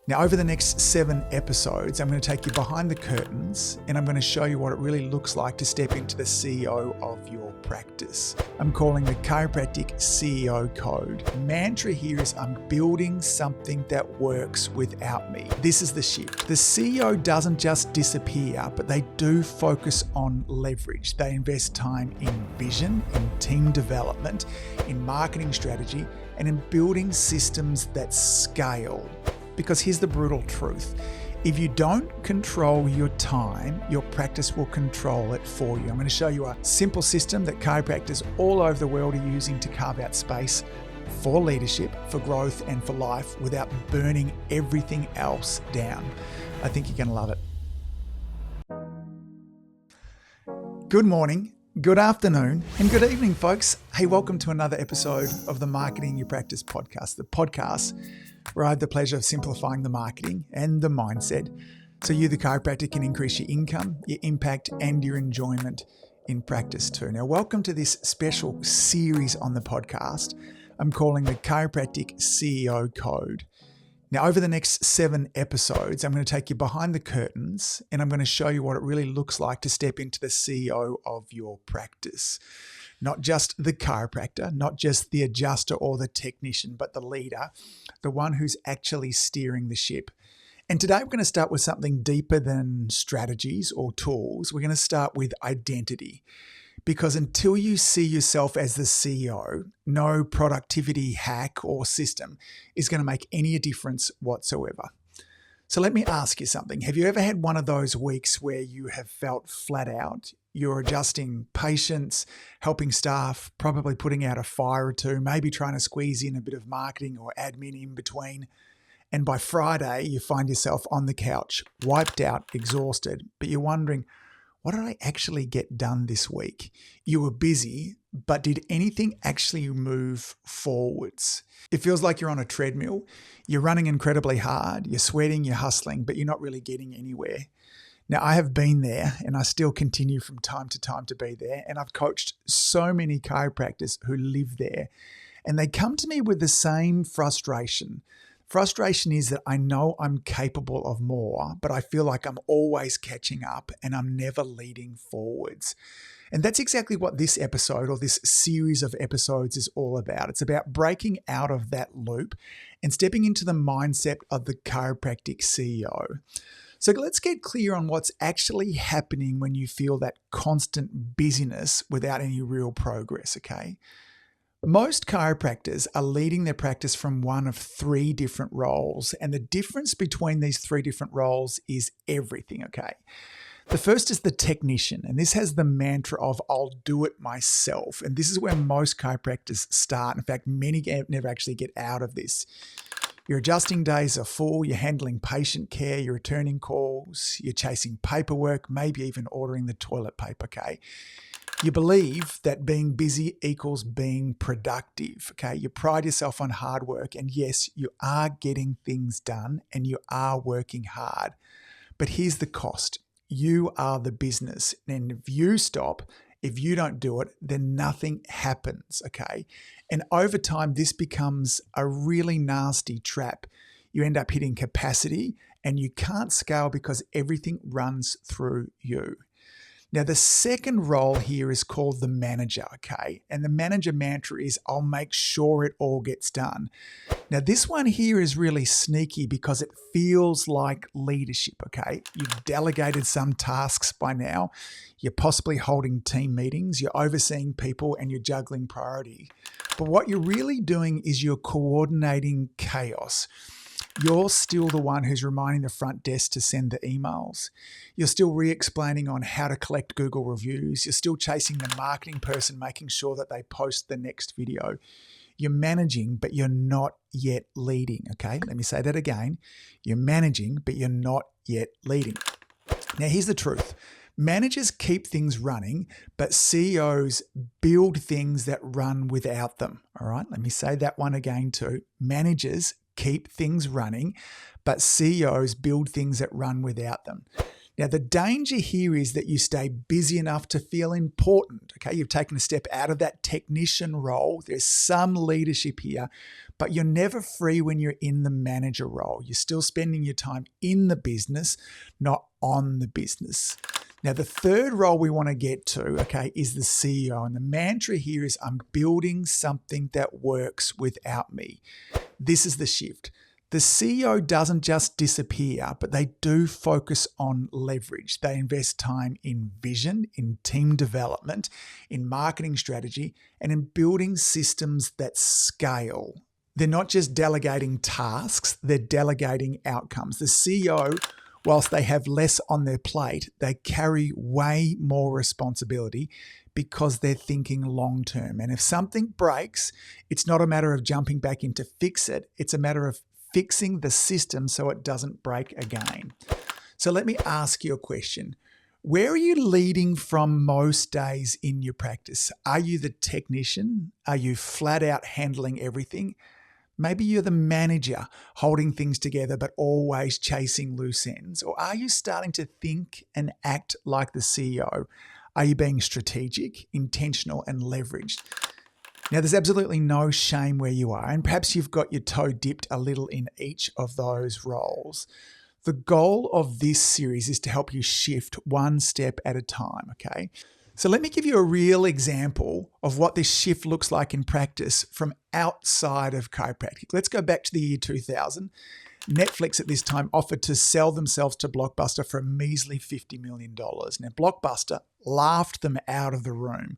Now, over the next 7 episodes, I'm going to take you behind the curtains and I'm going to show you what it really looks like to step into the CEO of your practice. I'm calling the Chiropractic CEO Code. The mantra here is I'm building something that works without me. This is the shift. The CEO doesn't just disappear, but they do focus on leverage. They invest time in vision, in team development, in marketing strategy, and in building systems that scale. Because here's the brutal truth. If you don't control your time, your practice will control it for you. I'm going to show you a simple system that chiropractors all over the world are using to carve out space for leadership, for growth, and for life without burning everything else down. I think you're going to love it. Good morning, good afternoon, and good evening, folks. Hey, welcome to another episode of the Marketing Your Practice podcast, the podcast where I have the pleasure of simplifying the marketing and the mindset so you, the chiropractor, can increase your income, your impact, and your enjoyment in practice too. Now, welcome to this special series on the podcast I'm calling the Chiropractic CEO Code. Now, over the next 7 episodes, I'm going to take you behind the curtains and I'm going to show you what it really looks like to step into the CEO of your practice. Not just the chiropractor, not just the adjuster or the technician, but the leader, the one who's actually steering the ship. And today we're going to start with something deeper than strategies or tools. We're going to start with identity. Because until you see yourself as the CEO, no productivity hack or system is going to make any difference whatsoever. So let me ask you something. Have you ever had one of those weeks where you have felt flat out? You're adjusting patients, helping staff, probably putting out a fire or two, maybe trying to squeeze in a bit of marketing or admin in between. And by Friday, you find yourself on the couch, wiped out, exhausted, but you're wondering, what did I actually get done this week? You were busy, but did anything actually move forwards? It feels like you're on a treadmill. You're running incredibly hard. You're sweating, you're hustling, but you're not really getting anywhere. Now, I have been there and I still continue from time to time to be there. And I've coached so many chiropractors who live there. And they come to me with the same frustration. Frustration is that I know I'm capable of more, but I feel like I'm always catching up and I'm never leading forwards. And that's exactly what this episode or this series of episodes is all about. It's about breaking out of that loop and stepping into the mindset of the chiropractic CEO. So let's get clear on what's actually happening when you feel that constant busyness without any real progress, okay? Most chiropractors are leading their practice from one of 3 different roles, and the difference between these 3 different roles is everything, okay? The first is the technician, and this has the mantra of I'll do it myself, and this is where most chiropractors start. In fact, many never actually get out of this. Your adjusting days are full, you're handling patient care, you're returning calls, you're chasing paperwork, maybe even ordering the toilet paper, okay? You believe that being busy equals being productive, okay? You pride yourself on hard work, and yes, you are getting things done and you are working hard. But here's the cost. You are the business, and if you stop, if you don't do it, then nothing happens, okay? And over time, this becomes a really nasty trap. You end up hitting capacity and you can't scale because everything runs through you. Now, the second role here is called the manager, okay? And the manager mantra is, I'll make sure it all gets done. Now, this one here is really sneaky because it feels like leadership, okay? You've delegated some tasks by now. You're possibly holding team meetings. You're overseeing people and you're juggling priority. But what you're really doing is you're coordinating chaos. You're still the one who's reminding the front desk to send the emails. You're still re-explaining on how to collect Google reviews. You're still chasing the marketing person, making sure that they post the next video. You're managing, but you're not yet leading, okay? Let me say that again. You're managing, but you're not yet leading. Now, here's the truth. Managers keep things running, but CEOs build things that run without them, all right? Let me say that one again too. Managers keep things running, but CEOs build things that run without them. Now, the danger here is that you stay busy enough to feel important, okay? You've taken a step out of that technician role. There's some leadership here, but you're never free when you're in the manager role. You're still spending your time in the business, not on the business. Now, the third role we want to get to, okay, is the CEO. And the mantra here is, I'm building something that works without me. This is the shift. The CEO doesn't just disappear, but they do focus on leverage. They invest time in vision, in team development, in marketing strategy, and in building systems that scale. They're not just delegating tasks, they're delegating outcomes. The CEO, whilst they have less on their plate, they carry way more responsibility because they're thinking long term. And if something breaks, it's not a matter of jumping back in to fix it. It's a matter of fixing the system so it doesn't break again. So let me ask you a question. Where are you leading from most days in your practice? Are you the technician? Are you flat out handling everything? Maybe you're the manager holding things together but always chasing loose ends. Or are you starting to think and act like the CEO? Are you being strategic, intentional, and leveraged? Now, there's absolutely no shame where you are, and perhaps you've got your toe dipped a little in each of those roles. The goal of this series is to help you shift one step at a time, okay? So let me give you a real example of what this shift looks like in practice from outside of chiropractic. Let's go back to the year 2000. Netflix at this time offered to sell themselves to Blockbuster for a measly $50 million. Now, Blockbuster laughed them out of the room.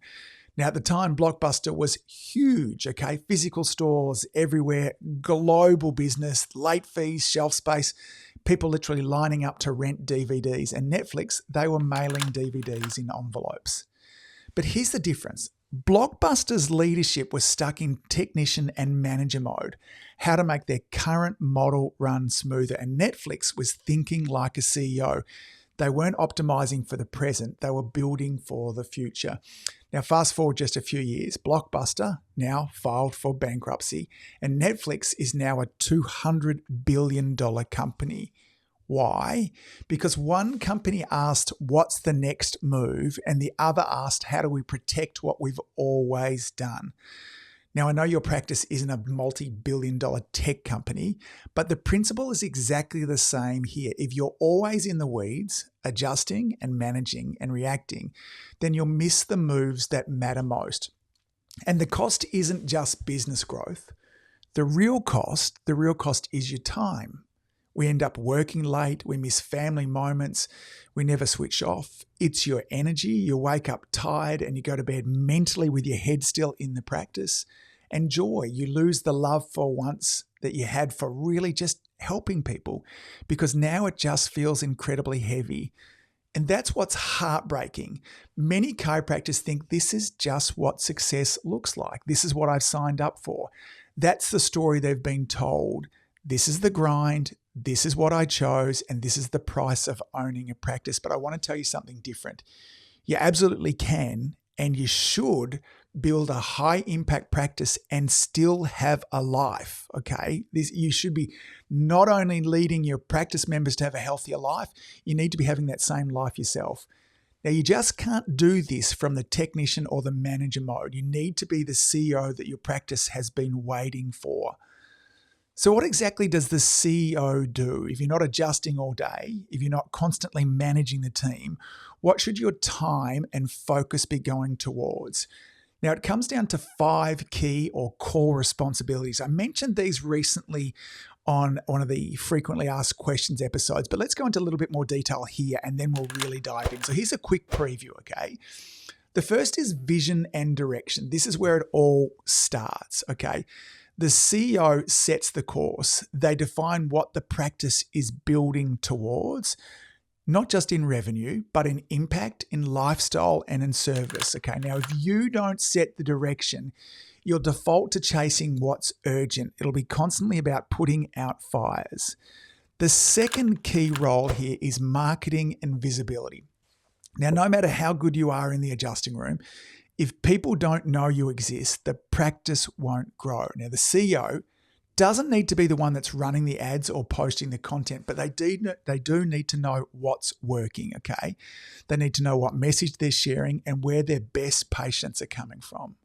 Now, at the time, Blockbuster was huge, okay? Physical stores everywhere, global business, late fees, shelf space, people literally lining up to rent DVDs. And Netflix, they were mailing DVDs in envelopes. But here's the difference. Blockbuster's leadership was stuck in technician and manager mode, how to make their current model run smoother. And Netflix was thinking like a CEO. They weren't optimizing for the present, they were building for the future. Now, fast forward just a few years, Blockbuster now filed for bankruptcy, and Netflix is now a $200 billion company. Why? Because one company asked, what's the next move? And the other asked, how do we protect what we've always done? Now, I know your practice isn't a multi-billion-dollar tech company, but the principle is exactly the same here. If you're always in the weeds, adjusting and managing and reacting, then you'll miss the moves that matter most. And the cost isn't just business growth. The real cost is your time. We end up working late, we miss family moments, we never switch off. It's your energy, you wake up tired and you go to bed mentally with your head still in the practice. And joy, you lose the love for once that you had for really just helping people because now it just feels incredibly heavy. And that's what's heartbreaking. Many chiropractors think this is just what success looks like. This is what I've signed up for. That's the story they've been told. This is the grind. This is what I chose, and this is the price of owning a practice. But I want to tell you something different. You absolutely can, and you should build a high impact practice and still have a life, okay? You should be not only leading your practice members to have a healthier life, you need to be having that same life yourself. Now, you just can't do this from the technician or the manager mode. You need to be the CEO that your practice has been waiting for. So what exactly does the CEO do? If you're not adjusting all day, if you're not constantly managing the team, what should your time and focus be going towards? Now, it comes down to 5 key or core responsibilities. I mentioned these recently on one of the frequently asked questions episodes, but let's go into a little bit more detail here and then we'll really dive in. So here's a quick preview, okay? The first is vision and direction. This is where it all starts, okay? The CEO sets the course. They define what the practice is building towards, not just in revenue, but in impact, in lifestyle, and in service. Okay, now if you don't set the direction, you'll default to chasing what's urgent. It'll be constantly about putting out fires. The second key role here is marketing and visibility. Now, no matter how good you are in the adjusting room, if people don't know you exist, the practice won't grow. Now, the CEO doesn't need to be the one that's running the ads or posting the content, but they do need to know what's working, okay? They need to know what message they're sharing and where their best patients are coming from.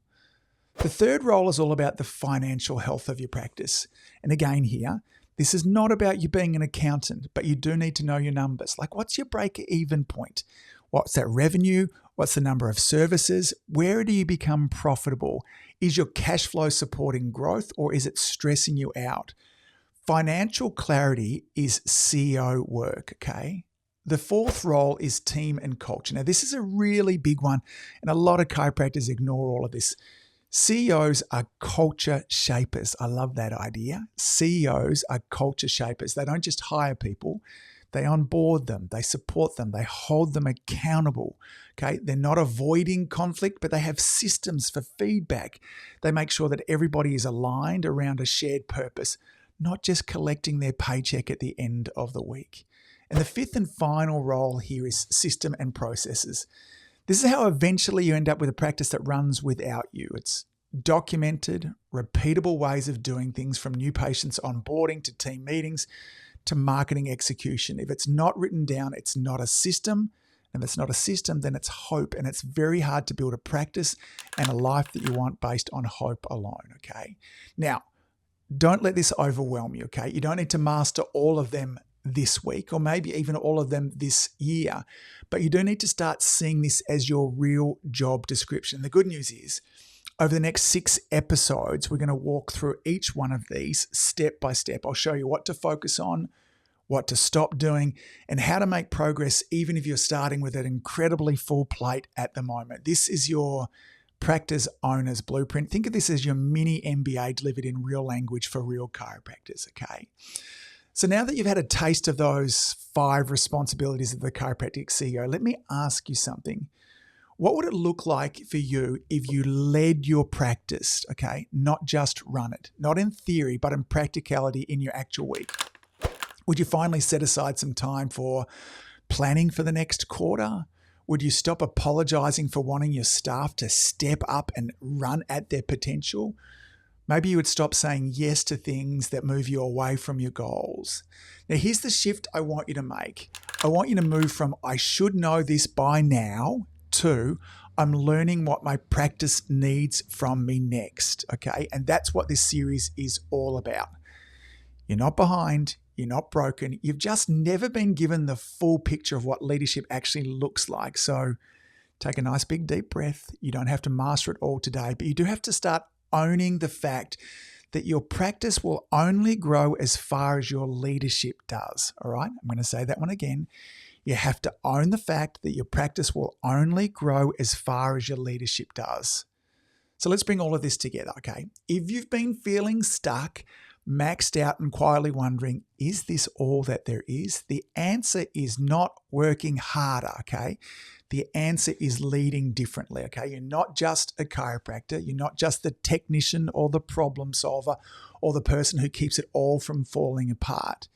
The third role is all about the financial health of your practice. And again here, this is not about you being an accountant, but you do need to know your numbers. Like, what's your break-even point? What's that revenue? What's the number of services? Where do you become profitable? Is your cash flow supporting growth, or is it stressing you out? Financial clarity is CEO work, okay? The fourth role is team and culture. Now, this is a really big one, and a lot of chiropractors ignore all of this. CEOs are culture shapers. I love that idea. CEOs are culture shapers. They don't just hire people. They onboard them. They support them. They hold them accountable. Okay, they're not avoiding conflict, but they have systems for feedback. They make sure that everybody is aligned around a shared purpose, not just collecting their paycheck at the end of the week. And the fifth and final role here is system and processes. This is how eventually you end up with a practice that runs without you. It's documented, repeatable ways of doing things, from new patients onboarding to team meetings to marketing execution. If it's not written down, it's not a system. If it's not a system, then it's hope. And it's very hard to build a practice and a life that you want based on hope alone, okay? Now, don't let this overwhelm you, okay? You don't need to master all of them this week, or maybe even all of them this year, but you do need to start seeing this as your real job description. The good news is, over the next 6 episodes, we're going to walk through each one of these step by step. I'll show you what to focus on, what to stop doing, and how to make progress even if you're starting with an incredibly full plate at the moment. This is your practice owner's blueprint. Think of this as your mini MBA delivered in real language for real chiropractors, okay? So now that you've had a taste of those 5 responsibilities of the chiropractic CEO, let me ask you something. What would it look like for you if you led your practice, okay? Not just run it, not in theory, but in practicality in your actual week. Would you finally set aside some time for planning for the next quarter? Would you stop apologizing for wanting your staff to step up and run at their potential? Maybe you would stop saying yes to things that move you away from your goals. Now, here's the shift I want you to make. I want you to move from I should know this by now to I'm learning what my practice needs from me next, okay? And that's what this series is all about. You're not behind, you're not broken, you've just never been given the full picture of what leadership actually looks like. So take a nice big deep breath. You don't have to master it all today, but you do have to start owning the fact that your practice will only grow as far as your leadership does, all right? I'm going to say that one again. You have to own the fact that your practice will only grow as far as your leadership does. So let's bring all of this together, okay? If you've been feeling stuck, maxed out, and quietly wondering, is this all that there is? The answer is not working harder, okay? The answer is leading differently, okay? You're not just a chiropractor. You're not just the technician or the problem solver or the person who keeps it all from falling apart.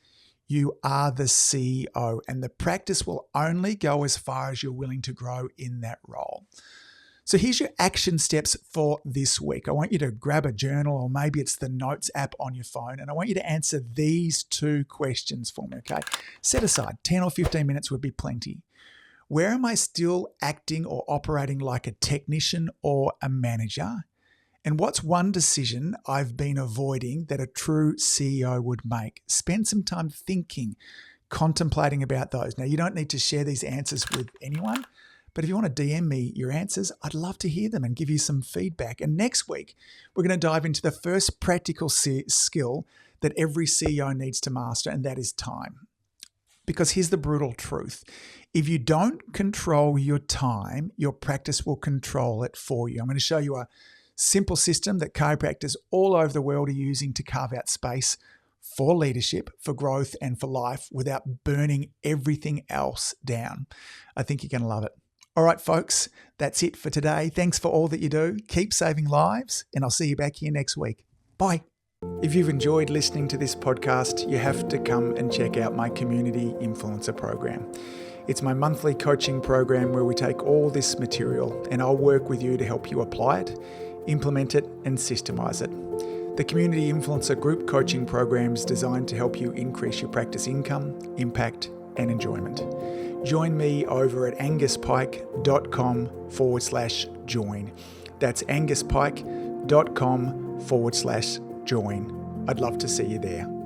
You are the CEO, and the practice will only go as far as you're willing to grow in that role. So here's your action steps for this week. I want you to grab a journal, or maybe it's the Notes app on your phone, and I want you to answer these 2 questions for me, okay? Set aside 10 or 15 minutes would be plenty. Where am I still acting or operating like a technician or a manager? And what's one decision I've been avoiding that a true CEO would make? Spend some time thinking, contemplating about those. Now, you don't need to share these answers with anyone, but if you want to DM me your answers, I'd love to hear them and give you some feedback. And next week, we're going to dive into the first practical skill that every CEO needs to master, and that is time. Because here's the brutal truth. If you don't control your time, your practice will control it for you. I'm going to show you a simple system that chiropractors all over the world are using to carve out space for leadership, for growth, and for life without burning everything else down. I think you're going to love it. All right, folks, that's it for today. Thanks for all that you do. Keep saving lives, and I'll see you back here next week. Bye. If you've enjoyed listening to this podcast, you have to come and check out my Community Influencer Program. It's my monthly coaching program where we take all this material and I'll work with you to help you apply it, implement it, and systemize it. The Community Influencer Group Coaching Program is designed to help you increase your practice income, impact, and enjoyment. Join me over at anguspike.com/join. That's anguspike.com/join. marketingyoupractice.com/join. I'd love to see you there.